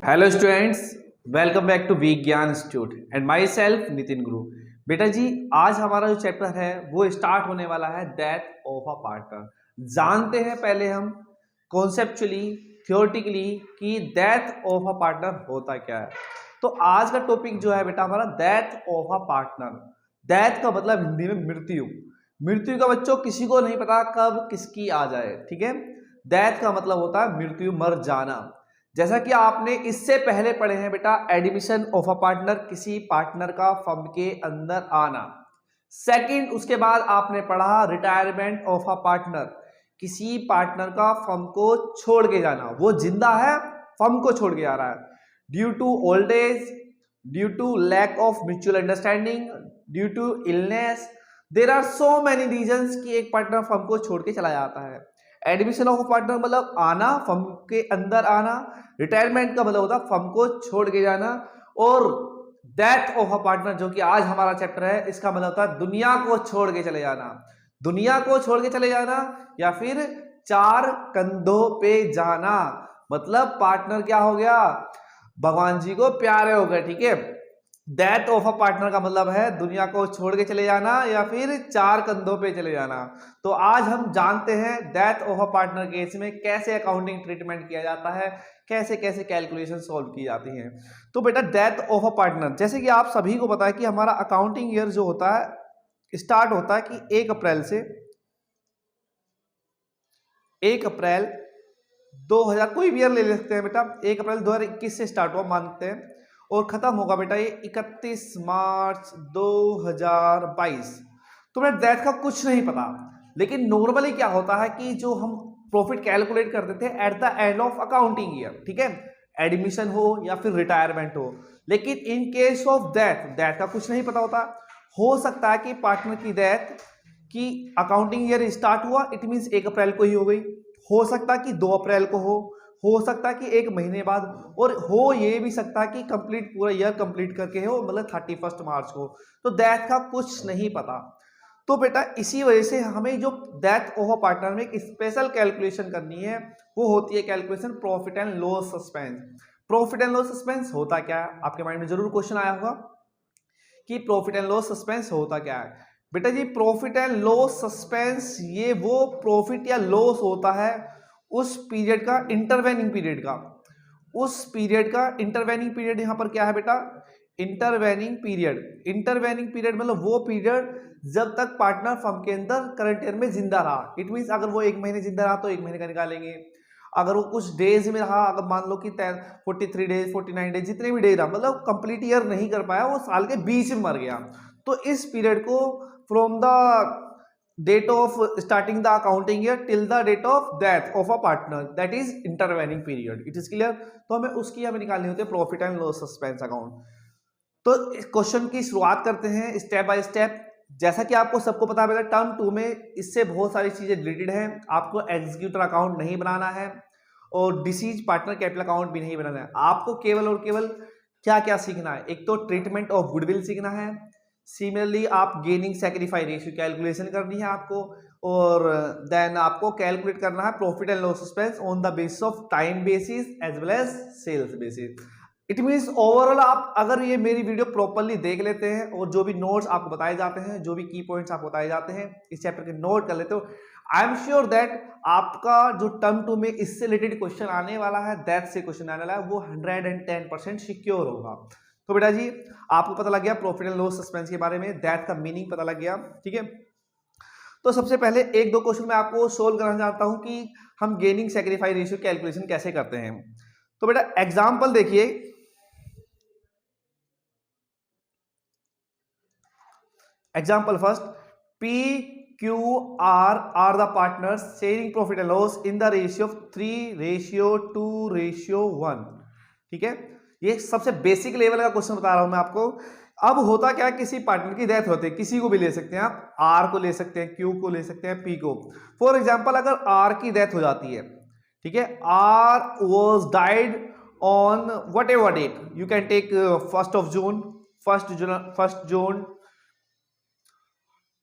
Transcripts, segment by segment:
Hello students, welcome back to Vigyan institute and myself Nitin Guru. बेटा जी, आज हमारा जो चैप्टर है वो स्टार्ट होने वाला है डेथ ऑफ अ पार्टनर। जानते हैं पहले हम कॉन्सेप्चुअली थियोरेटिकली कि डेथ ऑफ अ पार्टनर होता क्या है। तो आज का टॉपिक जो है बेटा हमारा death of a partner. Death का मतलब हिंदी में मृत्यु। मृत्यु का बच्चों किसी को नहीं पता कब किसकी आ जाए, ठीक है। डेथ का मतलब होता है मृत्यु, मर जाना। जैसा कि आपने इससे पहले पढ़े हैं बेटा, एडमिशन ऑफ अ पार्टनर, किसी पार्टनर का फर्म के अंदर आना। सेकंड, उसके बाद आपने पढ़ा रिटायरमेंट ऑफ अ पार्टनर, किसी पार्टनर का फर्म को छोड़ के जाना। वो जिंदा है, फर्म को छोड़ के जा रहा है due to old age, due to lack of mutual understanding, due to illness. There are so many reasons कि एक पार्टनर फर्म को छोड़ के चला जाता है। एडमिशन ऑफ पार्टनर मतलब आना, फर्म के अंदर आना। रिटायरमेंट का मतलब होता है फर्म को छोड़ के जाना। और डेथ ऑफ अ पार्टनर जो कि आज हमारा चैप्टर है, इसका मतलब होता है दुनिया को छोड़ के चले जाना। दुनिया को छोड़ के चले जाना या फिर चार कंधों पे जाना। मतलब पार्टनर क्या हो गया, भगवान जी को प्यारे हो गए, ठीक है। डेथ ऑफ अ पार्टनर का मतलब है दुनिया को छोड़ के चले जाना या फिर चार कंधों पे चले जाना। तो आज हम जानते हैं death of a partner case में कैसे अकाउंटिंग ट्रीटमेंट किया जाता है, कैसे कैसे कैलकुलेशन सॉल्व की जाती हैं। तो बेटा डेथ ऑफ अ पार्टनर, जैसे कि आप सभी को पता है कि हमारा अकाउंटिंग ईयर जो होता है स्टार्ट होता है कि 1 अप्रैल से 1 अप्रैल 2000, कोई भी ईयर ले सकते हैं बेटा। 1 अप्रैल 2021 से स्टार्ट हुआ मानते हैं और खत्म होगा बेटा ये 31 मार्च 2022। तो बेटा डेथ का कुछ नहीं पता, लेकिन नॉर्मली क्या होता है कि जो हम प्रॉफिट कैलकुलेट करते थे at the end of accounting year, ठीक है, एडमिशन हो या फिर रिटायरमेंट हो। लेकिन इन केस ऑफ डेथ, डेथ का कुछ नहीं पता होता। हो सकता है कि पार्टनर की डेथ की अकाउंटिंग ईयर स्टार्ट हुआ, इट मींस 1 अप्रैल को ही हो गई। हो सकता है कि 2 अप्रैल को हो सकता है कि 1 महीने बाद, और हो ये भी सकता है कि कंप्लीट पूरा ईयर कंप्लीट करके हो, मतलब 31 मार्च को। तो डेथ का कुछ नहीं पता। तो बेटा इसी वजह से हमें जो डेथ ऑफ अ पार्टनर में एक स्पेशल कैलकुलेशन करनी है, वो होती है calculation profit and loss suspense. Profit and loss suspense होता क्या है, आपके माइंड में जरूर क्वेश्चन आया होगा कि प्रॉफिट एंड लॉस सस्पेंस होता क्या है। बेटा जी, प्रॉफिट एंड लॉस सस्पेंस ये वो प्रॉफिट या लॉस होता है उस पीरियड का, इंटरवेनिंग पीरियड का, उस पीरियड का इंटरवेनिंग पीरियड। यहां पर क्या है बेटा, इंटरवेनिंग पीरियड। इंटरवेनिंग पीरियड मतलब वो पीरियड जब तक पार्टनर फर्म के अंदर करंट ईयर में जिंदा रहा। इट मींस अगर वो 1 महीने जिंदा रहा तो 1 महीने का निकालेंगे। अगर वो कुछ डेज में रहा, अगर मान लो कि 43 डेज 49 डेज जितने भी डेज रहा, मतलब कंप्लीट ईयर नहीं कर पाया, वो साल के बीच में मर गया, तो इस पीरियड को from the date of starting the accounting year till the date of death of a partner, that is intervening period. It is clear. तो हमें उसकी हमें निकालनी होती है profit and loss suspense account. तो क्वेश्चन की शुरुआत करते हैं स्टेप बाय स्टेप। जैसा कि आपको सबको पता है बेटा, टर्म 2 में इससे बहुत सारी चीजें रिलेटेड हैं। आपको एग्जीक्यूटर अकाउंट नहीं बनाना है और डिसीज पार्टनर कैपिटल अकाउंट भी नहीं बनाना है। आपको केवल और केवल क्या क्या सीखना है, एक तो ट्रीटमेंट ऑफ गुडविल सीखना है। सिमिलरली आप गेनिंग सैक्रिफाइस रेशियो कैलकुलेशन करनी है आपको, और देन आपको कैलकुलेट करना है profit and loss suspense on the basis of time basis as well as sales basis. It means overall आप अगर ये मेरी वीडियो प्रॉपरली देख लेते हैं और जो भी नोट्स आपको बताए जाते हैं, जो भी की पॉइंट्स आपको बताए जाते हैं, इस चैप्टर के नोट कर लेते हो, आई एम श्योर दैट आपका जो टर्म 2 में इससे रिलेटेड क्वेश्चन आने वाला है, डेथ से क्वेश्चन आने वाला है, वो 110% सिक्योर होगा। तो बेटा जी, आपको पता लग गया प्रॉफिट एंड लॉस सस्पेंस के बारे में, डेथ का मीनिंग पता लग गया, ठीक है। तो सबसे पहले एक दो क्वेश्चन मैं आपको सोल्व करना चाहता हूं कि हम गेनिंग सैक्रिफाइस रेशियो कैलकुलेशन कैसे करते हैं। तो बेटा एग्जांपल देखिए, example first, P Q R are the partners sharing profit and loss in the ratio of 3:2:1। ठीक है, ये सबसे बेसिक लेवल का क्वेश्चन बता रहा हूं मैं आपको। अब होता क्या, किसी पार्टनर की डेथ होती है, किसी को भी ले सकते हैं आप, R को ले सकते हैं, Q को ले सकते हैं, P को। फॉर एग्जाम्पल अगर R की डेथ हो जाती है, ठीक है, R was died on whatever date, you can take 1st of June, 1st June,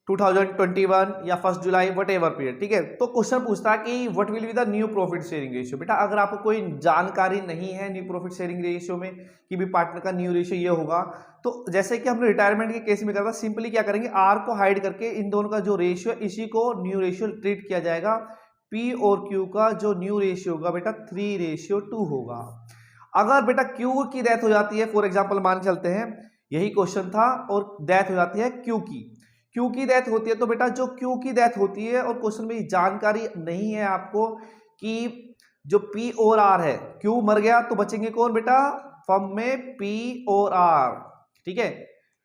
2021 या 1 जुलाई वट एवर पीरियड, ठीक है। तो क्वेश्चन पूछता है कि what will be the new profit sharing ratio. बेटा अगर आपको कोई जानकारी नहीं है न्यू प्रॉफिट शेयरिंग रेशियो में कि भी पार्टनर का न्यू रेशियो ये होगा, तो जैसे कि हमने रिटायरमेंट के केस में करता, सिंपली क्या करेंगे, आर को हाइड करके इन दोनों का जो रेशियो है इसी को न्यू रेशियो ट्रीट किया जाएगा। पी और क्यू का जो न्यू रेशियो होगा बेटा 3:2 होगा। अगर बेटा क्यू की डेथ हो जाती है, फॉर एग्जाम्पल मान चलते हैं यही क्वेश्चन था, और डेथ हो जाती है क्यू की डेथ होती है, तो बेटा जो क्यू की डेथ होती है और क्वेश्चन में जानकारी नहीं है आपको कि जो पी और आर है, क्यू मर गया तो बचेंगे कौन बेटा, फॉर्म में पी और आर, ठीक है।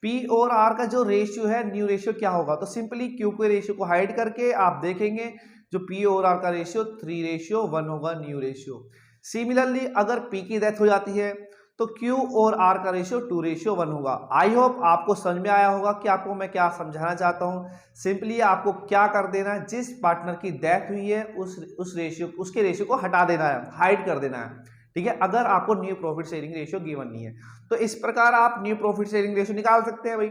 पी और आर का जो रेशियो है न्यू रेशियो क्या होगा, तो सिंपली क्यू के रेशियो को हाइड करके आप देखेंगे जो पी और आर का रेशियो 3:1 होगा न्यू रेशियो। सिमिलरली अगर पी की डेथ हो जाती है तो Q और R का रेशियो 2:1 होगा। आई होप आपको समझ में आया होगा कि आपको मैं क्या समझाना चाहता हूं। सिंपली आपको क्या कर देना है, जिस पार्टनर की डेथ हुई है उस रेशियो, उसके रेशियो को हटा देना है, हाइड कर देना है, ठीक है, अगर आपको new profit sharing ratio given नहीं है। तो इस प्रकार आप न्यू प्रॉफिट शेयरिंग रेशियो निकाल सकते हैं भाई।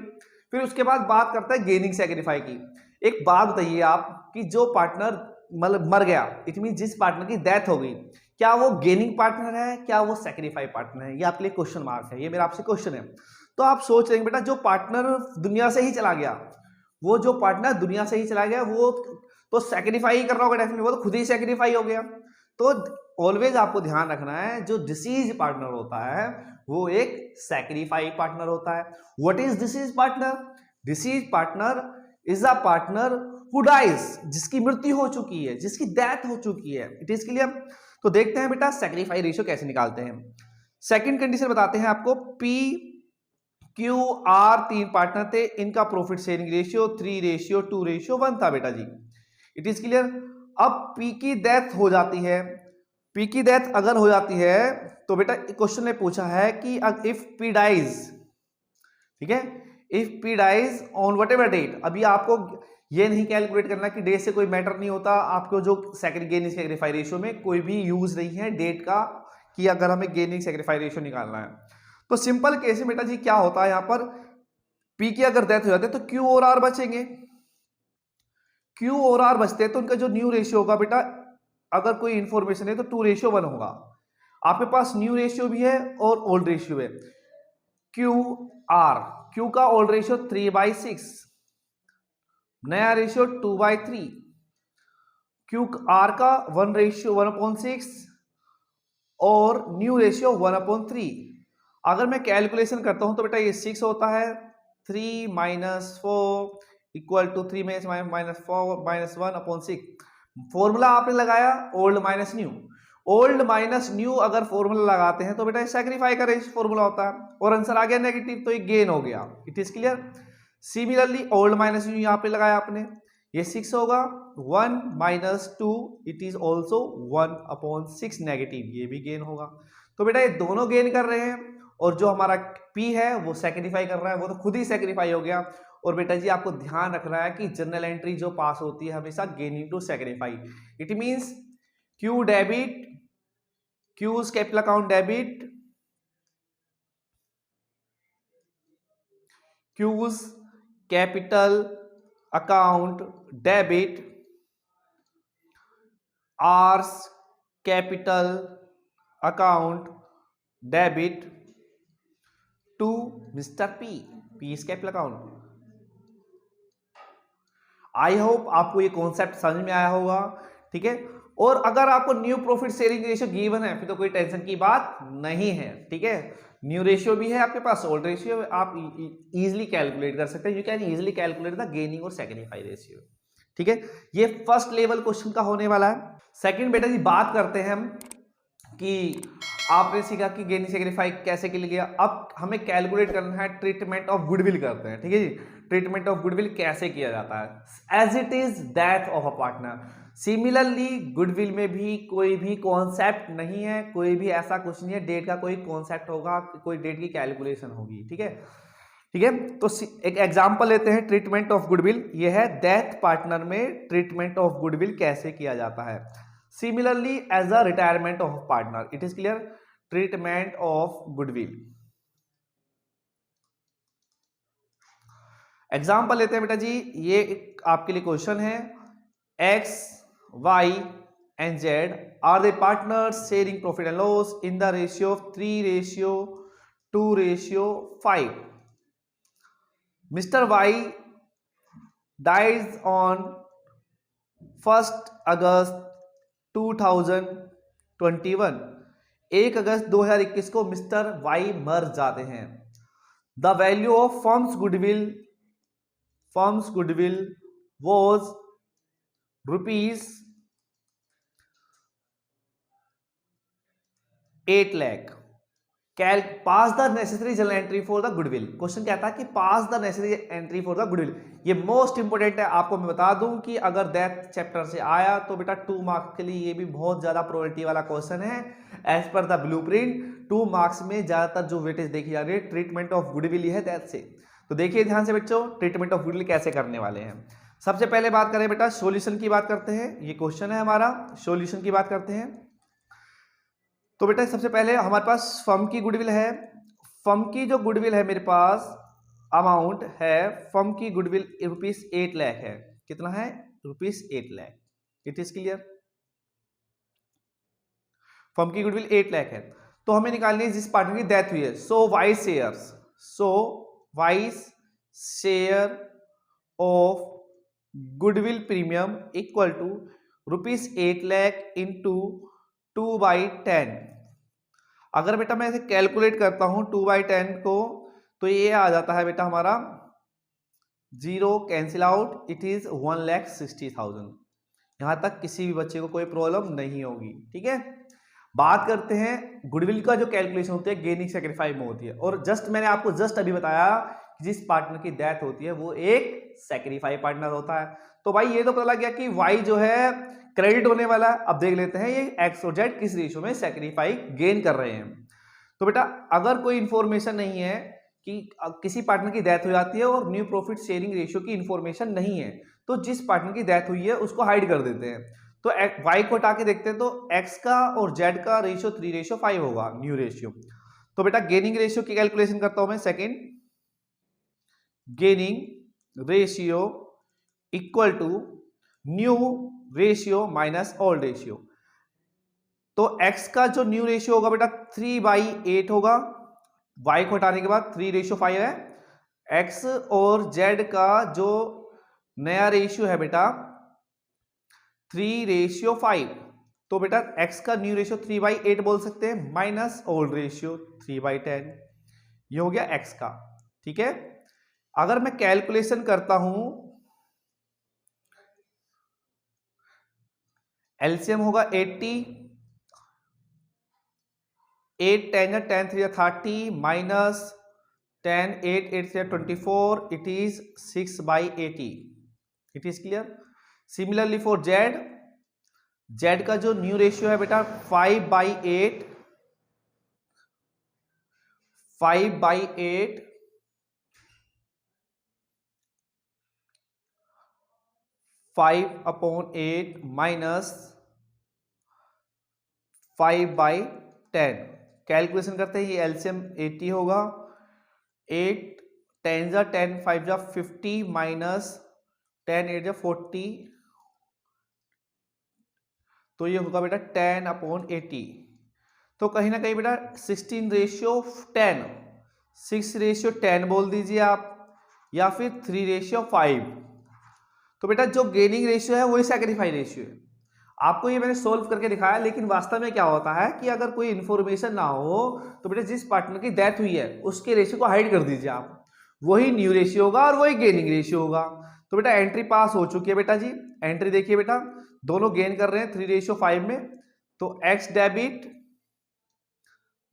फिर उसके बाद बात करते हैं गेनिंग सेक्रीफाई की। एक बात बताइए आप कि जो पार्टनर मतलब मर गया, इट मीन जिस पार्टनर की डेथ हो गई, क्या वो गेनिंग पार्टनर है, क्या वो सेक्रीफाई पार्टनर है, ये आपके लिए क्वेश्चन मार्क है, ये मेरा आपसे क्वेश्चन है। तो आप सोच रहे हैं बेटा जो पार्टनर दुनिया से ही चला गया, वो जो पार्टनर दुनिया से ही चला गया वो तो सेक्रीफाई ही कर रहा होगा डेफिनेटली, वो तो खुद ही सेक्रीफाई हो गया। तो ऑलवेज आपको ध्यान रखना है जो डिसीज पार्टनर होता है वो एक सेक्रीफाई पार्टनर होता है। What is deceased partner? Deceased partner is a partner who dies, जिसकी मृत्यु हो चुकी है, जिसकी डेथ हो चुकी है। It is clear. तो देखते हैं बेटा सेक्रीफाई रेशियो कैसे निकालते हैं। सेकंड कंडीशन बताते हैं आपको, पी क्यू आर 3 पार्टनर थे, इनका प्रॉफिट शेयरिंग रेशियो 3:2:1 था बेटा जी। It is clear. अब पी की डेथ हो जाती है, पी की डेथ अगर हो जाती है तो बेटा क्वेश्चन ने पूछा है कि इफ पी डाइज, ठीक है, if P dies on whatever date. अभी आपको ये नहीं कैलकुलेट करना कि डेट से कोई मैटर नहीं होता, आपको जो गेनिंग सेक्रीफाई रेशियो में कोई भी यूज नहीं है डेट का कि अगर हमें गेनिंग सेक्रीफाई रेशियो निकालना है। तो सिंपल केस में बेटा जी क्या होता है, यहां पर पी की अगर डेथ हो जाती है तो क्यू और आर बचेंगे, क्यू और आर बचते हैं तो उनका जो न्यू रेशियो होगा बेटा, अगर कोई इंफॉर्मेशन है तो 2:1 होगा। आपके पास न्यू रेशियो भी है और ओल्ड रेशियो है। क्यू आर, क्यू का ओल्ड रेशियो 3/6, नया रेशियो 2/3, क्यू आर का 1:1/6 और न्यू रेशियो 1/3। अगर मैं कैलकुलेशन करता हूं तो बेटा ये 6 होता है, 3 - 4 इक्वल टू 3 - 4 - 1/6। फॉर्मूला आपने लगाया old minus new, old minus new अगर फॉर्मूला लगाते हैं तो बेटा सैक्रिफाई का फॉर्मूला होता है और आंसर आ गया नेगेटिव, तो ये गेन हो गया। It is clear. Similarly old minus new यहाँ पे लगाया आपने, ये 6 होगा, 1 - 2 इट इज ऑल्सो 1/6 नेगेटिव, ये भी गेन होगा। तो बेटा ये दोनों गेन कर रहे हैं और जो हमारा पी है वो सेक्रीफाई कर रहा है, वो तो खुद ही सेक्रीफाई हो गया। और बेटा जी आपको ध्यान रखना है कि जर्नल एंट्री जो पास होती है हमेशा gaining to sacrifice. It means Q debit, Q's capital account debit, Q's capital account debit, R's capital account debit to mister P, P is capital account. I hope आपको ये कॉन्सेप्ट समझ में आया होगा, ठीक है। और अगर आपको new profit sharing ratio given है फिर तो कोई टेंशन की बात नहीं है, ठीक है। न्यू रेशियो भी है आपके पास, ओल्ड रेशियो आप इजीली कैलकुलेट कर सकते हैं। You can easily calculate the gaining और सेक्रीफाई रेशियो, ठीक है। ये फर्स्ट लेवल क्वेश्चन का होने वाला है। सेकंड बेटा जी बात करते हैं हम कि आपने सीखा कि गेनिंग सेक्रीफाई कैसे के लिए गया। अब हमें कैलकुलेट करना है ट्रीटमेंट ऑफ गुडविल करते हैं, ठीक है जी। ट्रीटमेंट ऑफ गुडविल कैसे किया जाता है, as it is death of a partner. Similarly goodwill में भी कोई भी कॉन्सेप्ट नहीं है, कोई भी ऐसा कुछ नहीं है, डेट का कोई कॉन्सेप्ट होगा, कोई डेट की कैलकुलेशन होगी, ठीक है, ठीक है। तो एक एग्जांपल लेते हैं ट्रीटमेंट ऑफ गुडविल, ये है डेथ पार्टनर में ट्रीटमेंट ऑफ गुडविल कैसे किया जाता है। Similarly as a retirement of partner, it is clear, treatment of goodwill. Example लेते हैं बेटा जी, ये एक आपके लिए क्वेश्चन है, X Y and Z are the partners sharing profit and loss in the ratio of 3:2:5. Mr. Y dies on 1st August 2021. 1 अगस्त 2021 को मिस्टर वाई मर जाते हैं. The value of firms goodwill was ₹8 lakh. Pass the necessary journal entry for the goodwill. Question क्या था कि pass the necessary entry for the goodwill. ये most important है. आपको मैं बता दूं कि अगर डेथ चैप्टर से आया तो बेटा 2 मार्क्स के लिए ये भी बहुत ज्यादा प्रोबेबिलिटी वाला क्वेश्चन है. As per the blueprint 2 marks में ज्यादातर जो वेटेज देखी जा रही है ट्रीटमेंट ऑफ गुडविल है डेथ से. तो देखिए ध्यान से बच्चों, ट्रीटमेंट ऑफ गुडविल कैसे करने वाले हैं. सबसे पहले बात करें बेटा सोल्यूशन की बात करते हैं. ये क्वेश्चन है हमारा, सोल्यूशन की बात करते हैं. तो बेटा सबसे पहले हमारे पास फर्म की गुडविल है. फर्म की जो गुडविल है मेरे पास अमाउंट है, फर्म की गुडविल ₹8 लाख है. कितना है? ₹8 lakh. It is clear. Firm की गुडविल 8 लाख है. तो हमें निकालनी है जिस पार्टनर की डेथ हुई है. So wise share of goodwill premium equal to ₹8 lakh into 2/10. अगर बेटा मैं इसे कैलकुलेट करता हूं 2/10 को, तो ये आ जाता है बेटा हमारा 0 कैंसिल आउट, इट इज 1,60,000. यहां तक किसी भी बच्चे को कोई प्रॉब्लम नहीं होगी. ठीक है. बात करते हैं गुडविल का जो कैलकुलेशन होती है गेनिंग सेक्रीफाई में होती है. और जस्ट मैंने आपको अभी बताया कि जिस पार्टनर की डेथ होती है वो एक सेक्रीफाई पार्टनर होता है. तो भाई ये तो पता लग गया कि वाई जो है क्रेडिट होने वाला है. अब देख लेते हैं ये एक्स और जेड किस रेशियो में सेक्रीफाई गेन कर रहे हैं. तो बेटा अगर कोई इंफॉर्मेशन नहीं है कि किसी पार्टनर की डेथ हो जाती है और न्यू प्रॉफिट शेयरिंग रेशियो की इंफॉर्मेशन नहीं है, तो जिस पार्टनर की डेथ हुई है उसको हाइड कर देते हैं. तो वाई को हटा के देखते हैं तो एक्स का और जेड का रेशियो 3:5 होगा न्यू रेशियो. तो बेटा गेनिंग रेशियो की कैलकुलेशन करता हूं मैं. Second gaining ratio equal to new ratio minus old ratio. तो x का जो न्यू रेशियो होगा बेटा 3/8 होगा. y को हटाने के बाद 3:5 है. x और z का जो नया रेशियो है बेटा 3:5. तो बेटा x का न्यू रेशियो 3/8 बोल सकते हैं माइनस ओल्ड रेशियो 3/10. ये हो गया x का. ठीक है. अगर मैं कैलकुलेशन करता हूं, एलसीएम होगा 80, 8 10 10 3 30 minus 10 8 8 3 24, it is 6/80. It is clear. Similarly for Z, Z का जो न्यू रेशियो है बेटा 5/8, 5/8 5/8 माइनस 5/10. कैलकुलेशन करते हैं ये एलसीएम 80 होगा. 8 10 10 5 50 माइनस 10 8 40, तो ये होगा बेटा 10/80. तो कहीं ना कहीं बेटा 16:10, 6:10 बोल दीजिए आप, या फिर 3:5. तो बेटा जो गेनिंग रेशियो है वही सैक्रिफाई रेशियो है. आपको ये मैंने सोल्व करके दिखाया, लेकिन वास्तव में क्या होता है कि अगर कोई इंफॉर्मेशन ना हो तो बेटा जिस पार्टनर की डेथ हुई है उसके रेशियो को हाइड कर दीजिए आप, वही न्यू रेशियो होगा और वही गेनिंग रेशियो होगा. तो बेटा एंट्री पास हो चुकी है बेटा जी. एंट्री देखिए बेटा, दोनों गेन कर रहे हैं 3:5 में. तो X debit,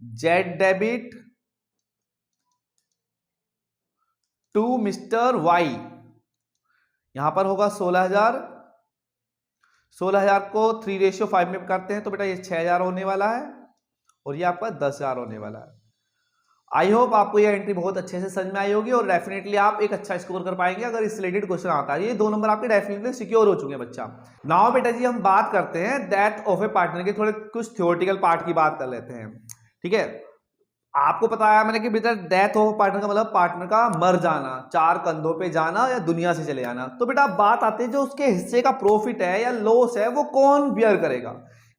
Z debit to mister Y. यहां पर होगा 16,000. 16,000 को 3:5 में करते हैं तो बेटा ये 6,000 होने वाला है और ये आपका 10,000 होने वाला है. आई होप आपको ये एंट्री बहुत अच्छे से समझ में आई होगी और डेफिनेटली आप एक अच्छा स्कोर कर पाएंगे अगर इस रिलेटेड क्वेश्चन आता है. ये 2 नंबर आपके डेफिनेटली सिक्योर हो चुके हैं बच्चा. नाउ बेटा जी हम बात करते हैं डेथ ऑफ ए पार्टनर के थोड़े कुछ थ्योरेटिकल पार्ट की बात कर लेते हैं. ठीक है. आपको बताया मैंने कि बेटा डेथ ऑफ पार्टनर का मतलब पार्टनर का मर जाना, चार कंधों पे जाना या दुनिया से चले जाना। तो बेटा बात आती है जो उसके हिस्से का प्रॉफिट है या लॉस है वो कौन बियर करेगा,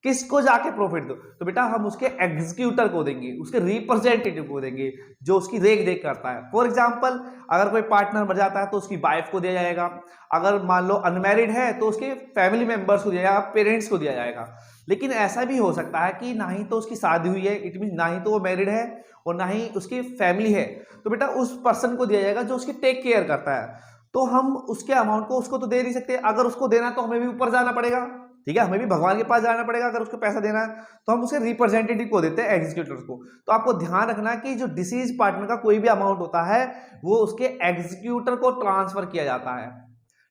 किसको जाके प्रॉफिट दो। तो बेटा हम उसके एग्जीक्यूटर को देंगे, उसके रिप्रेजेंटेटिव को देंगे जो उसकी रेख देख करता है। फॉर एग्जाम्पल अगर कोई पार्टनर मर जाता है तो उसकी वाइफ को दिया जाएगा, अगर मान लो अनमैरिड है तो उसके फैमिली मेंबर्स को दिया जाएगा, पेरेंट्स को दिया जाएगा। लेकिन ऐसा भी हो सकता है कि ना ही तो उसकी शादी हुई है, इट मीन ना ही तो वो मैरिड है और ना ही उसकी फैमिली है, तो बेटा उस पर्सन को दिया जाएगा जो उसकी टेक केयर करता है। तो हम उसके अमाउंट को उसको तो दे नहीं सकते, अगर उसको देना है तो हमें भी ऊपर जाना पड़ेगा, ठीक है, हमें भी भगवान के पास जाना पड़ेगा अगर उसको पैसा देना है। तो हम उसे रिप्रेजेंटेटिव को देते हैं, एग्जीक्यूटर को। तो आपको ध्यान रखना है कि जो डिसीज पार्टनर का कोई भी अमाउंट होता है वो उसके एग्जीक्यूटर को ट्रांसफर किया जाता है,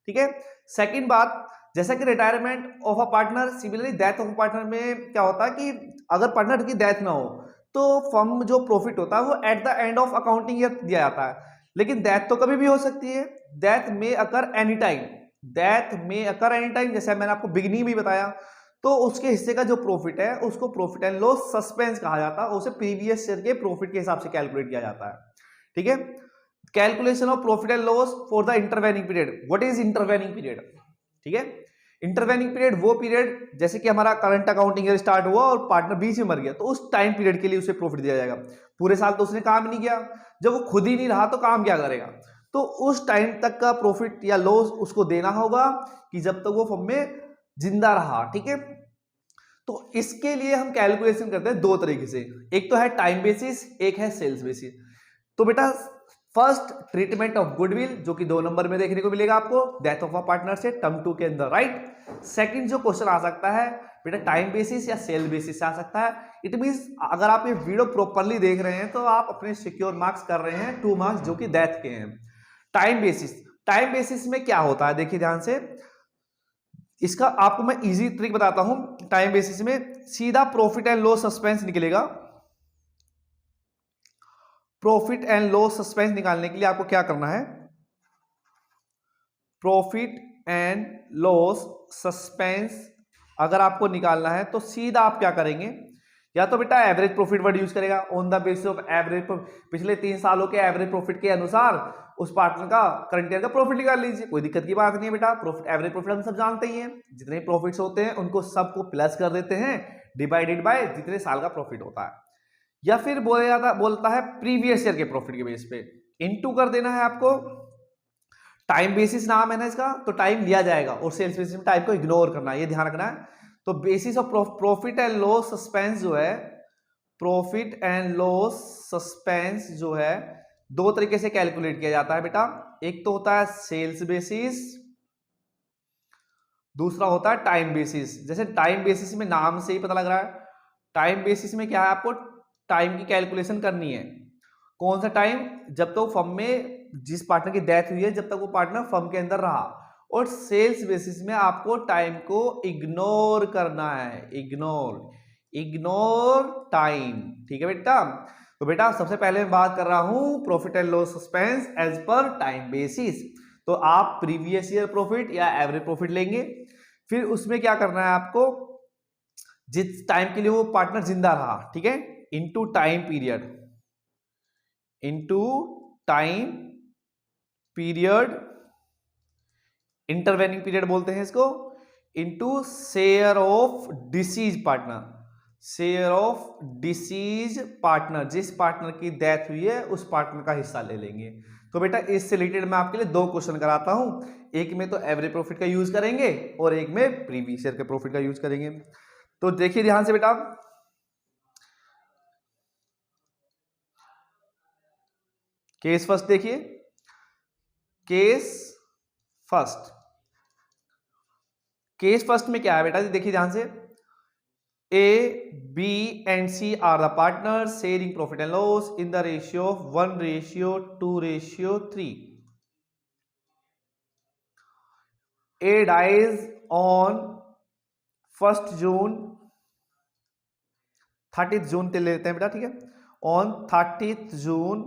ठीक है। सेकंड बात, जैसा कि retirement of a partner, similarly death of a partner में क्या होता है कि अगर पार्टनर की डेथ ना हो तो फर्म जो प्रॉफिट होता है वो at the end of accounting year दिया जाता है। लेकिन डेथ तो कभी भी हो सकती है, डेथ में अकर एनी टाइम, डेथ में अकर एनी टाइम, जैसे मैंने आपको बिगिनिंग में बताया। तो उसके हिस्से का जो प्रॉफिट है उसको प्रॉफिट एंड लॉस सस्पेंस कहा जाता है, उसे प्रीवियस ईयर के प्रॉफिट के हिसाब से कैलकुलेट किया जाता है, ठीक है। Calculation of profit and loss for the intervening period. What is intervening period, ठीक है। इंटरवेनिंग पीरियड वो पीरियड, जैसे कि हमारा करंट अकाउंटिंग ईयर स्टार्ट हुआ और पार्टनर बीच में मर गया, तो उस टाइम पीरियड के लिए उसे प्रॉफिट दिया जाएगा। पूरे साल तो उसने काम नहीं किया, जब वो खुद ही नहीं रहा तो काम क्या करेगा, तो उस टाइम तक का प्रॉफिट या लॉस उसको देना होगा कि जब तक वो फर्म में जिंदा रहा, ठीक है। तो इसके लिए हम कैलकुलेशन करते हैं दो तरीके से, एक तो है टाइम बेसिस, एक है सेल्स बेसिस। तो बेटा फर्स्ट ट्रीटमेंट ऑफ गुडविल जो कि 2 नंबर में देखने को मिलेगा आपको डेथ ऑफ अ पार्टनर से टर्म 2 के अंदर, राइट। सेकंड जो क्वेश्चन आ सकता है बेटा टाइम बेसिस या सेल बेसिस से आ सकता है। इट मींस अगर आप ये वीडियो प्रॉपरली देख रहे हैं तो आप अपने सिक्योर मार्क्स कर रहे हैं 2 मार्क्स जो कि डेथ के हैं। टाइम बेसिस, टाइम बेसिस में क्या होता है देखिए ध्यान से, इसका आपको मैं इजी ट्रिक बताता हूं। टाइम बेसिस में सीधा प्रॉफिट एंड लॉस सस्पेंस निकलेगा। प्रॉफिट एंड लॉस सस्पेंस निकालने के लिए आपको क्या करना है, प्रॉफिट एंड लॉस सस्पेंस अगर आपको निकालना है तो सीधा आप क्या करेंगे, या तो बेटा एवरेज प्रॉफिट वर्ड यूज करेगा, on the basis of average, पिछले 3 सालों के एवरेज प्रॉफिट के अनुसार उस पार्टनर का करंट ईयर का प्रॉफिट निकाल लीजिए, कोई दिक्कत की बात नहीं है बेटा। प्रॉफिट एवरेज प्रॉफिट हम सब जानते ही हैं, जितने प्रॉफिट्स होते हैं उनको सबको प्लस कर देते हैं डिवाइडेड बाय जितने साल का प्रॉफिट होता है। या फिर बोलता है प्रीवियस ईयर के प्रॉफिट के बेस पे इनटू कर देना है आपको। टाइम बेसिस नाम है ना इसका, तो टाइम लिया जाएगा और सेल्स बेसिस में टाइम को इग्नोर करना है, ये ध्यान रखना है। तो basis of profit and loss suspense जो है, प्रॉफिट एंड लॉस सस्पेंस जो है 2 तरीके से कैलकुलेट किया जाता है बेटा। एक तो होता है सेल्स बेसिस, दूसरा होता है टाइम बेसिस। जैसे टाइम बेसिस में नाम से ही पता लग रहा है, टाइम बेसिस में क्या है, आपको टाइम की कैलकुलेशन करनी है। कौन सा टाइम, जब तक तो फर्म में जिस पार्टनर की डेथ हुई है जब तक वो पार्टनर फर्म के अंदर रहा। और सेल्स बेसिस में आपको टाइम को इग्नोर करना है, इग्नोर टाइम, ठीक है बेटा। तो बेटा सबसे पहले मैं बात कर रहा हूं profit and loss suspense as per time basis. तो आप प्रीवियस ईयर प्रॉफिट या एवरेज प्रॉफिट लेंगे, फिर उसमें क्या करना है आपको, जिस टाइम के लिए वो पार्टनर जिंदा रहा, ठीक है, into time period, into time period, intervening period बोलते हैं इसको, into share of deceased partner, share of deceased partner, जिस पार्टनर की डेथ हुई है उस पार्टनर का हिस्सा ले लेंगे। तो बेटा इससे रिलेटेड मैं आपके लिए 2 क्वेश्चन कराता हूं, एक में तो एवरेज प्रॉफिट का यूज करेंगे और एक में प्रीवियस ईयर के प्रॉफिट का यूज करेंगे। तो देखिए ध्यान से बेटा, केस फर्स्ट देखिए, केस फर्स्ट, केस फर्स्ट में क्या है बेटा, देखिए ध्यान से, A, B and C are the partners sharing profit and loss in the ratio of 1:2:3. A dies on 1st June, 30th June ले लेते हैं बेटा, ठीक है, on 30th June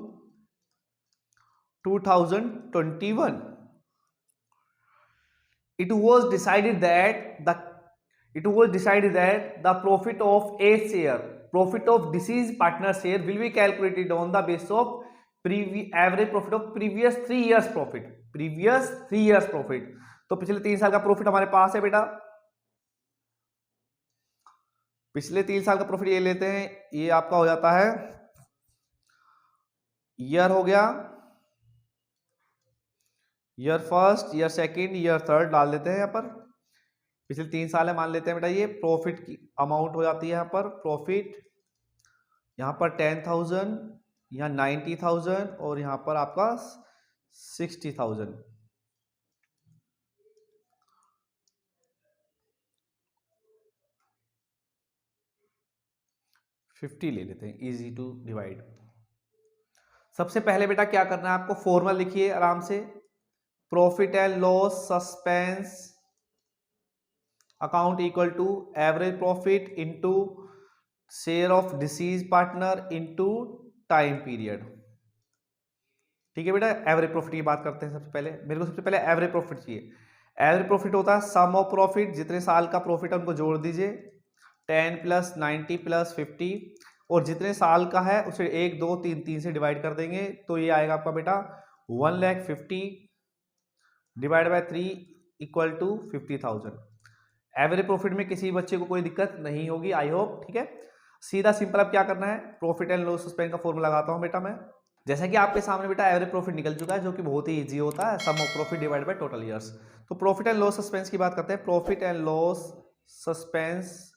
2021. It was decided that the profit of A share profit of deceased partner share will be calculated on the base of average profit of previous 3 years profit, previous 3 years profit. तो पिछले 3 साल का profit हमारे पास है बेटा, पिछले 3 साल का प्रॉफिट ये लेते हैं, ये आपका हो जाता है ईयर हो गया, year first, year second, year third डाल देते हैं यहाँ पर, पिछले 3 साल है मान लेते हैं बेटा। ये प्रॉफिट की अमाउंट हो जाती है यहाँ पर, प्रॉफिट यहाँ पर 10,000, यहाँ 90,000 और यहाँ पर आपका 60,000। फिफ्टी ले लेते हैं, इजी टू डिवाइड। सबसे पहले बेटा क्या करना है आपको, फॉर्मूला लिखिए आराम से, profit and loss suspense account equal to average profit into share of deceased partner into time period. ठीक है बेटा, एवरेज प्रॉफिट की बात करते हैं। सबसे पहले मेरे को सबसे पहले एवरेज प्रॉफिट चाहिए। एवरेज प्रॉफिट होता है सम ऑफ प्रॉफिट, जितने साल का प्रॉफिट है उनको जोड़ दीजिए, 10 + 90 + 50, और जितने साल का है उसे 1 2 3 3 से डिवाइड कर देंगे, तो ये आएगा आपका बेटा 1,50,000 divide by 3 equal to 50,000। Average profit में किसी बच्चे को कोई दिक्कत नहीं होगी, आई होप। ठीक है, सीधा सिंपल अब क्या करना है, प्रॉफिट एंड लॉस सस्पेंस का फॉर्मूला लगाता हूं बेटा मैं। जैसा कि आपके सामने बेटा एवरेज प्रॉफिट निकल चुका है, जो कि बहुत ही इजी होता है, sum of profit divide by total years. तो प्रॉफिट एंड लॉस सस्पेंस की बात करते हैं, profit and loss suspense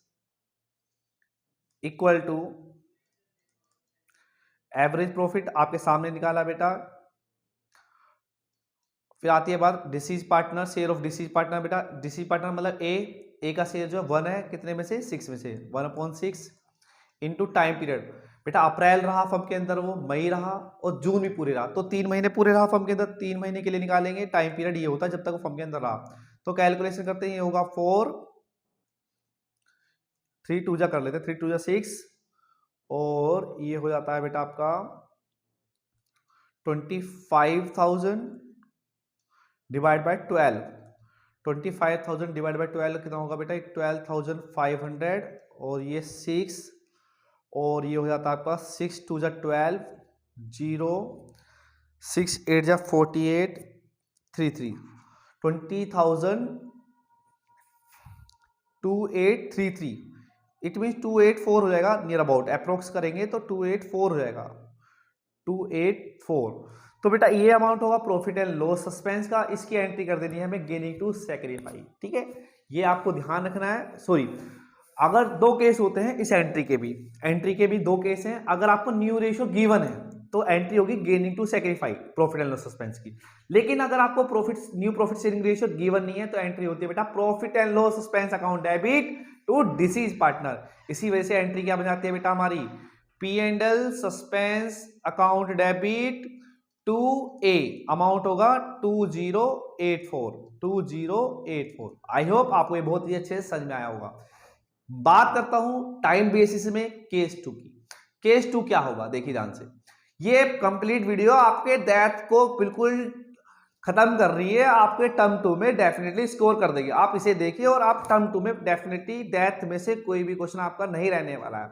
equal to average profit आपके सामने निकाला बेटा। फिर आती है बात deceased partner, share of deceased partner. बेटा डिसीज पार्टनर मतलब ए का शेयर जो है 1 है, कितने में से 6 में से, 1/6 इनटू टाइम पीरियड। बेटा अप्रैल रहा फर्म के अंदर, वो मई रहा और जून भी पूरे रहा, तो 3 महीने पूरे रहा फर्म के अंदर, 3 महीने के लिए निकालेंगे। टाइम पीरियड ये होता है जब तक वो फर्म के अंदर रहा। तो कैलकुलेशन करते हैं, ये होगा 4, 3 2 जा कर लेते हैं, 3 2 जा 6, और ये हो जाता है बेटा आपका 25,000 डिवाइड बाय 12। 25,000 डिवाइड बाय 12 कितना होगा बेटा, 12,500, और ये 6, और ये हो जाता है आपका 6 2 जा 12, 0 6 8 जा 48, 33, 20,2833। इट मीन 284 हो जाएगा, नियर अबाउट अप्रोक्स करेंगे तो 284 हो जाएगा, 284। तो बेटा ये अमाउंट होगा प्रॉफिट एंड लॉस सस्पेंस का, इसकी एंट्री कर देनी है हमें गेनिंग टू सैक्रिफाई। ठीक है, ये आपको ध्यान रखना है। सॉरी, अगर 2 केस होते हैं इस एंट्री के भी 2 केस हैं। अगर आपको न्यू रेशियो गिवन है तो एंट्री होगी gaining to sacrifice profit and loss suspense की। लेकिन अगर आपको new profit sharing ratio given नहीं है तो एंट्री होती है बेटा profit and loss suspense account debit to deceased partner. इसी वजह से एंट्री क्या बन जाती है बेटा हमारी, P&L suspense account debit to A, amount होगा 2084। आई होप आपको ये बहुत ही अच्छे से समझ में आया होगा। बात करता हूं टाइम बेसिस में केस 2 की। केस 2 क्या होगा देखिए ध्यान से, ये कंप्लीट वीडियो आपके डेथ को बिल्कुल खत्म कर रही है, आपके टर्म 2 में डेफिनेटली स्कोर कर देगी। आप इसे देखिए और आप टर्म 2 में डेफिनेटली डेथ में से कोई भी क्वेश्चन आपका नहीं रहने वाला है।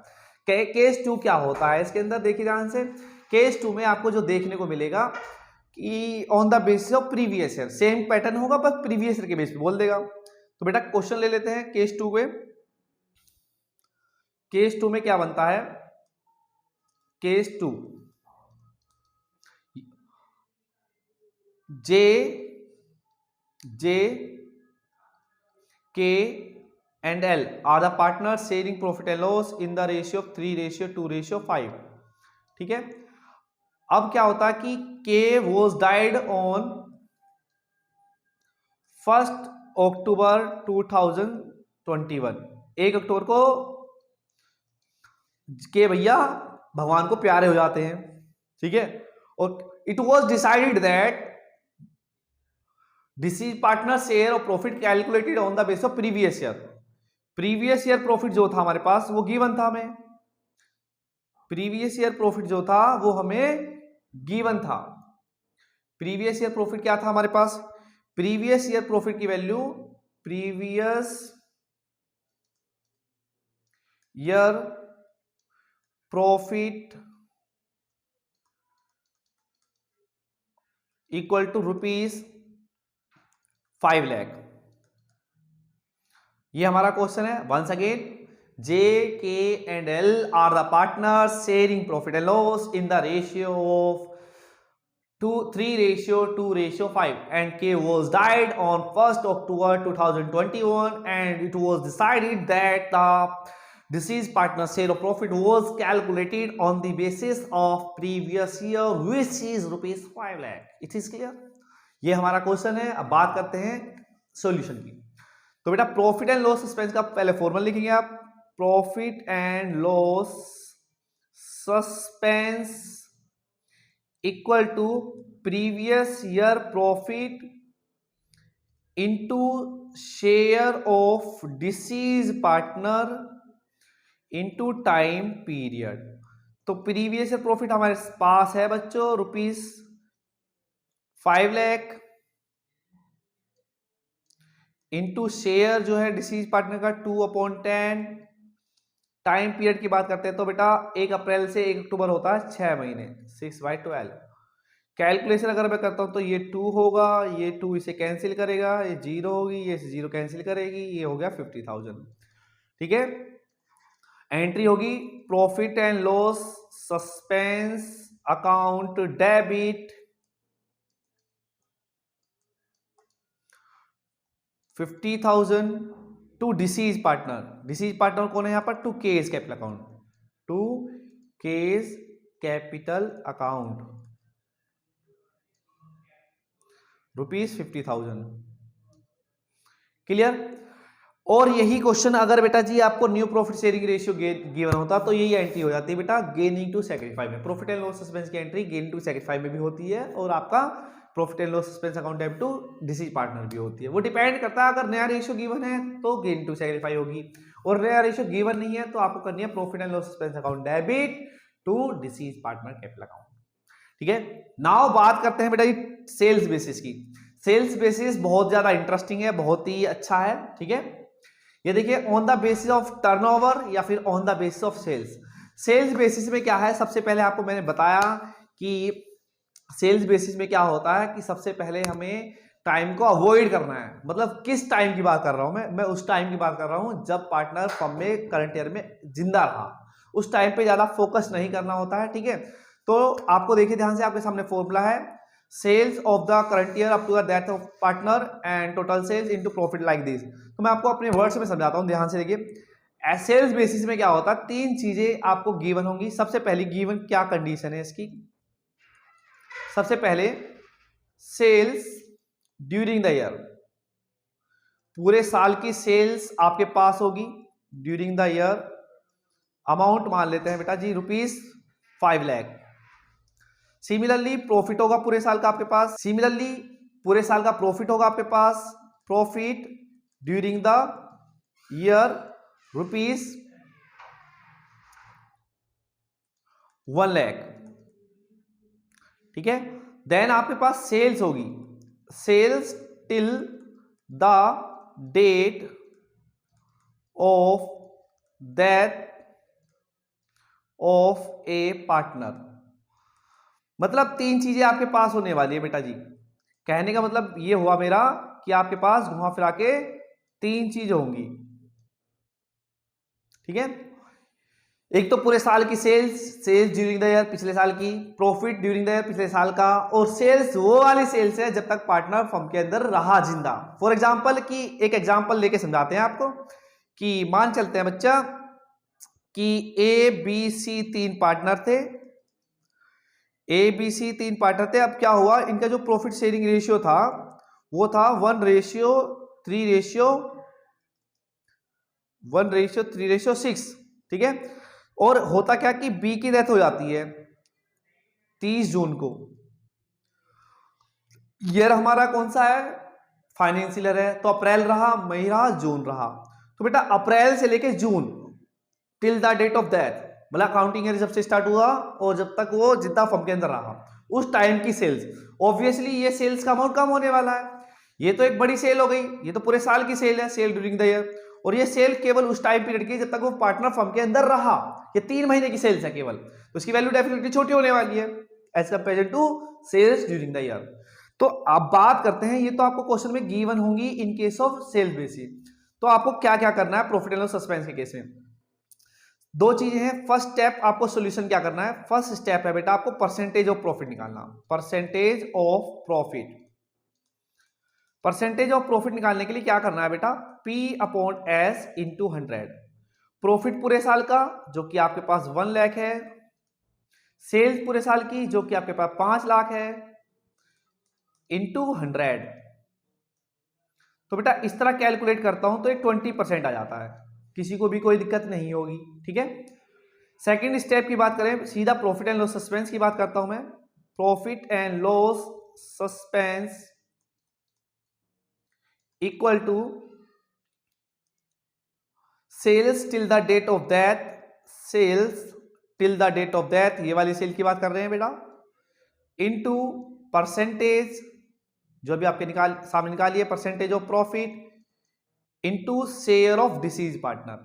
केस 2 क्या होता है इसके अंदर देखिए ध्यान से। केस 2 में आपको जो देखने को मिलेगा कि on the basis of previous year, same pattern होगा बस प्रीवियस ईयर के बेस पे बोल देगा। तो बेटा क्वेश्चन ले लेते हैं केस 2 में। केस 2 में क्या बनता है, case 2 J K and L are the partners sharing profit and loss in the ratio of 3:2:5। ठीक है, अब क्या होता है कि K was died on 1 अक्टूबर 2021। 1 अक्टूबर को के भैया भगवान को प्यारे हो जाते हैं। ठीक है, और it was decided that disease partner share of profit calculated on the base of previous year. Previous year profit जो था हमारे पास वो गिवन था हमें, प्रीवियस ईयर प्रॉफिट जो था वो हमें गिवन था। प्रीवियस ईयर प्रॉफिट क्या था हमारे पास, प्रीवियस ईयर प्रॉफिट की value, previous year profit equal to ₹5 lakh. ये हमारा क्वेश्चन है। Once again, J K and L are the partners sharing profit and loss in the ratio of 3:2:5 and K was died on 1st October 2021 and it was decided that the deceased partner's share of profit was calculated on the basis of previous year which is ₹5 lakh. It is clear? ये हमारा question है। अब बात करते हैं solution की। तो बेटा प्रॉफिट एंड लॉस सस्पेंस का पहले फॉर्मूला लिखेंगे आप। Profit and loss suspense equal to previous year profit into share of deceased partner into time period. तो प्रीवियस ईयर प्रॉफिट हमारे पास है बच्चों ₹5 लाख इनटू शेयर जो है डिसीज पार्टनर का 2/10। टाइम पीरियड की बात करते हैं तो बेटा 1 अप्रैल से 1 अक्टूबर होता है 6 महीने, 6/12। कैलकुलेशन अगर मैं करता हूं तो ये 2 होगा, ये 2 इसे कैंसिल करेगा, ये 0 होगी, ये 0 कैंसिल करेगी, ये हो गया 50,000। ठीक है, एंट्री होगी profit and loss suspense account debit 50,000 to deceased partner. Deceased partner कौन है यहां पर? To cash capital account, to cash capital account ₹50,000। Clear? और यही क्वेश्चन अगर बेटा जी आपको new profit sharing ratio given होता तो यही एंट्री हो जाती है बेटा गेनिंग टू सैक्रिफाइस में। प्रॉफिट एंड लॉस सस्पेंस की एंट्री गेनिंग टू सैक्रिफाइस में भी होती है और आपका profit and loss suspense account debit to deceased partner भी होती है। वो डिपेंड करता है, अगर नया रेशियो गिवन है तो गेनिंग टू सैक्रिफाइस होगी और नया रेशियो गिवन नहीं है तो आपको करनी है profit and loss suspense account debit to deceased partner capital account. ठीक है, नाउ बात करते हैं बेटा जी सेल्स बेसिस की। सेल्स बेसिस बहुत ज्यादा इंटरेस्टिंग है, बहुत ही अच्छा है। ठीक है, ये देखिए on the basis of turnover या फिर on the basis of sales. Sales basis में क्या है, सबसे पहले आपको मैंने बताया कि सेल्स बेसिस में क्या होता है कि सबसे पहले हमें टाइम को अवॉइड करना है। मतलब किस टाइम की बात कर रहा हूं मैं उस टाइम की बात कर रहा हूं जब पार्टनर फर्म में करंट ईयर में जिंदा रहा, उस टाइम पे ज्यादा फोकस नहीं करना होता है। ठीक है, तो आपको देखिए ध्यान से, आपके सामने फॉर्मूला है sales of the current year up to the death of partner and total sales into profit like this. तो मैं आपको अपने वर्ड्स में समझाता हूं, ध्यान से देखिए। सेल्स बेसिस में क्या होता है, 3 चीजें आपको गिवन होंगी। सबसे पहली गिवन क्या कंडीशन है इसकी, सबसे पहले सेल्स ड्यूरिंग द ईयर, पूरे साल की सेल्स आपके पास होगी ड्यूरिंग द ईयर। अमाउंट मान लेते हैं बेटा जी ₹5 लाख। सिमिलरली प्रॉफिट होगा पूरे साल का आपके पास, सिमिलरली पूरे साल का प्रॉफिट होगा आपके पास, profit during the year ₹1 lakh. ठीक है, देन आपके पास सेल्स होगी, sales till the date of death of a partner. मतलब 3 चीजें आपके पास होने वाली है बेटा जी। कहने का मतलब ये हुआ मेरा कि आपके पास घुमा फिरा के 3 चीज होंगी। ठीक है, एक तो पूरे साल की सेल्स ड्यूरिंग द ईयर पिछले साल की, प्रॉफिट ड्यूरिंग द ईयर पिछले साल का, और सेल्स वो वाली सेल्स है जब तक पार्टनर फर्म के अंदर रहा जिंदा। फॉर एग्जांपल की एक एग्जांपल लेके समझाते हैं आपको कि मान चलते हैं बच्चा कि ए बी सी 3 पार्टनर थे, ए बी सी 3 पार्टनर थे। अब क्या हुआ, इनका जो प्रॉफिट शेयरिंग रेशियो था वो था 1:3:6। ठीक है, और होता क्या कि बी की डेथ हो जाती है 30 जून को। ईयर हमारा कौन सा है, फाइनेंशियल ईयर है, तो अप्रैल रहा, मई रहा, जून रहा। तो बेटा अप्रैल से लेके June till the date of death, मतलब अकाउंटिंग ईयर जब से स्टार्ट हुआ और जब तक वो जितना फर्म के अंदर रहा उस टाइम की सेल्स। ऑब्वियसली ये सेल्स का अमाउंट कम होने वाला है, ये तो एक बड़ी सेल हो गई, ये तो पूरे साल की सेल है, सेल ड्यूरिंग द ईयर। और ये सेल केवल उस टाइम पीरियड की जब तक वो पार्टनर फर्म के अंदर रहा। ये 3 महीने की सेल्स है केवल, तो उसकी वैल्यू डेफिनेटली छोटी होने वाली है as compare to sales during the year. तो अब बात करते हैं, ये तो आपको क्वेश्चन में गिवन होंगी in case of sale basis. तो आपको क्या क्या करना है प्रॉफिट एंड लॉस सस्पेंस के केस में? 2 चीजें हैं। फर्स्ट स्टेप आपको सॉल्यूशन क्या करना है? फर्स्ट स्टेप है बेटा आपको परसेंटेज ऑफ प्रॉफिट निकालना। Percentage of profit, percentage of profit निकालने के लिए क्या करना है बेटा? P upon S into 100। Profit पूरे साल का जो कि आपके पास 1 लाख है, सेल्स पूरे साल की जो कि आपके पास 5 लाख है, इंटू 100। तो बेटा इस तरह कैलकुलेट करता हूं तो ये 20% आ जाता है, किसी को भी कोई दिक्कत नहीं होगी। ठीक है, सेकेंड स्टेप की बात करें, सीधा प्रॉफिट एंड लॉस सस्पेंस की बात करता हूं मैं। Profit and loss suspense equal to sales till the date of death, sales till the date of death, ये वाली सेल की बात कर रहे हैं बेटा, इनटू परसेंटेज जो भी आपके सामने निकालिए, percentage of profit into share of deceased partner.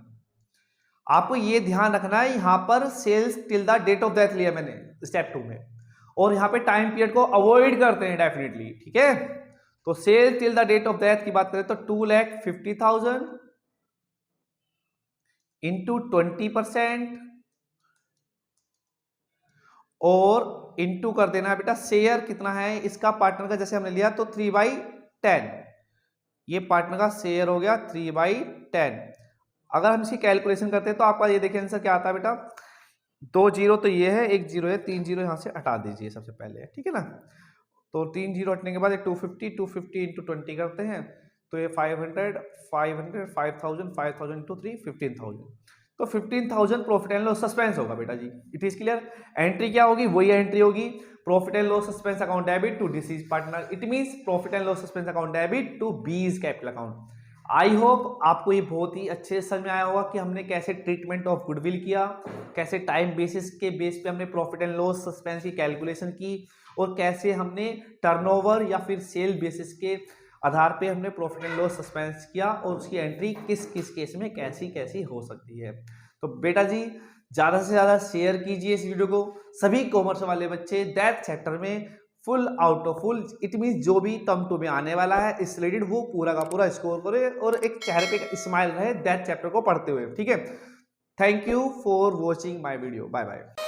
आपको ये ध्यान रखना है, यहां पर sales till the date of death लिया मैंने स्टेप 2 में, और यहां पे टाइम पीरियड को अवॉइड करते हैं डेफिनेटली। ठीक है, तो sales till the date of death की बात करें तो 2,50,000 इंटू 20% और इंटू कर देना है बेटा शेयर कितना है इसका पार्टनर का, जैसे हमने लिया तो 3/10, ये पार्टनर का शेयर हो गया 3/10। अगर हम इसकी कैलकुलेशन करते हैं तो आपका ये देखिए आंसर क्या आता है बेटा, 2 जीरो तो ये है, 1 जीरो है, 3 जीरो यहां से हटा दीजिए सबसे पहले। ठीक है ना, तो 3 जीरो हटने के बाद 250 इंटू 20 करते हैं तो ये 500 500 5000 5000 इंटू 3 15,000, तो 15,000 प्रॉफिट एंड लॉस सस्पेंस होगा बेटा जी। It is clear. एंट्री क्या होगी? वही एंट्री होगी, profit and loss suspense account debit to deceased partner. It means profit and loss suspense account debit to B's capital account. I hope आपको ये बहुत ही अच्छे समझ में आया होगा कि हमने कैसे ट्रीटमेंट ऑफ गुडविल किया, कैसे टाइम बेसिस के बेस पे हमने प्रॉफिट एंड लॉस सस्पेंस की कैलकुलेशन की, और कैसे हमने टर्नओवर या फिर सेल बेसिस के आधार पे हमने प्रॉफिट एंड लॉस सस्पेंस किया, और उसकी एंट्री किस किस केस में कैसी कैसी हो सकती है। तो बेटा जी ज़्यादा से ज़्यादा शेयर कीजिए इस वीडियो को, सभी कॉमर्स वाले बच्चे दैट चैप्टर में full out of full, it mean जो भी टर्म 2 में आने वाला है इस रिलेटेड वो पूरा का पूरा स्कोर करे, और एक चेहरे पे स्माइल रहे दैट चैप्टर को पढ़ते हुए। ठीक है, thank you for watching my video, bye bye.